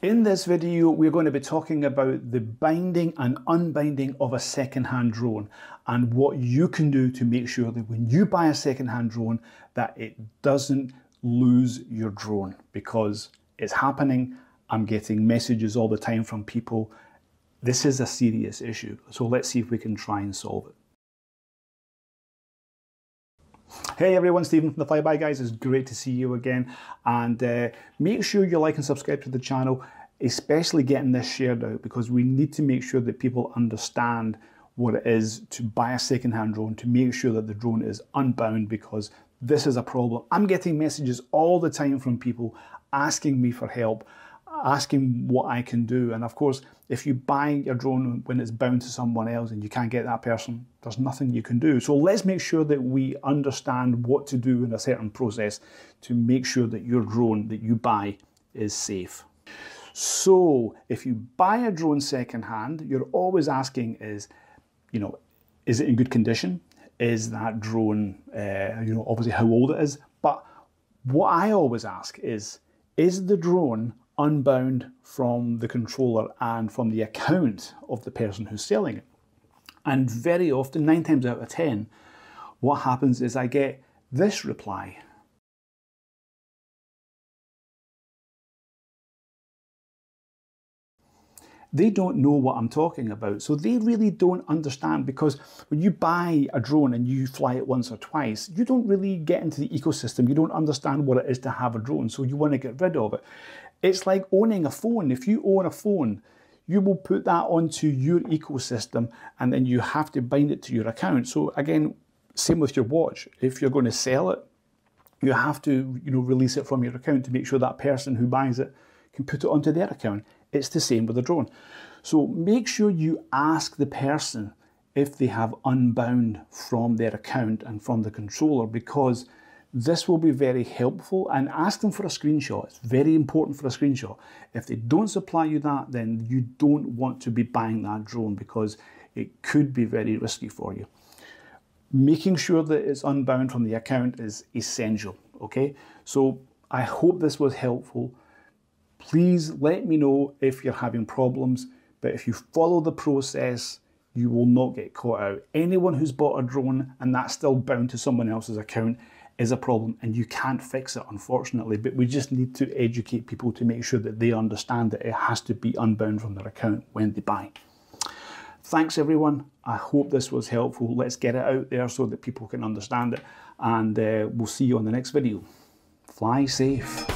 In this video, we're going to be talking about the binding and unbinding of a second-hand drone and what you can do to make sure that when you buy a second-hand drone that it doesn't lose your drone, because it's happening. I'm getting messages all the time from people. This is a serious issue. So let's see if we can try and solve it. Hey everyone, Stephen from the Flyby guys. It's great to see you again, and make sure you like and subscribe to the channel, especially getting this shared out, because we need to make sure that people understand what it is to buy a second-hand drone, to make sure that the drone is unbound, because this is a problem. I'm getting messages all the time from people asking me for help, asking what I can do. And of course, if you buy your drone when it's bound to someone else and you can't get that person, there's nothing you can do. So let's make sure that we understand what to do in a certain process to make sure that your drone that you buy is safe. So if you buy a drone secondhand, you're always asking is it in good condition? Is that drone, obviously how old it is? But what I always ask is the drone unbound from the controller and from the account of the person who's selling it? And very often, 9 times out of 10, what happens is I get this reply. They don't know what I'm talking about. So they really don't understand, because when you buy a drone and you fly it once or twice, you don't really get into the ecosystem. You don't understand what it is to have a drone, so you want to get rid of it. It's like owning a phone. If you own a phone, you will put that onto your ecosystem and then you have to bind it to your account. So again, same with your watch. If you're going to sell it, you have to release it from your account to make sure that person who buys it can put it onto their account. It's the same with a drone. So make sure you ask the person if they have unbound from their account and from the controller, because this will be very helpful. And ask them for a screenshot. It's very important for a screenshot. If they don't supply you that, then you don't want to be buying that drone, because it could be very risky for you. Making sure that it's unbound from the account is essential, okay? So I hope this was helpful. Please let me know if you're having problems, but if you follow the process, you will not get caught out. Anyone who's bought a drone and that's still bound to someone else's account is a problem, and you can't fix it, unfortunately, but we just need to educate people to make sure that they understand that it has to be unbound from their account when they buy. Thanks everyone. I hope this was helpful. Let's get it out there so that people can understand it, and we'll see you on the next video. Fly safe.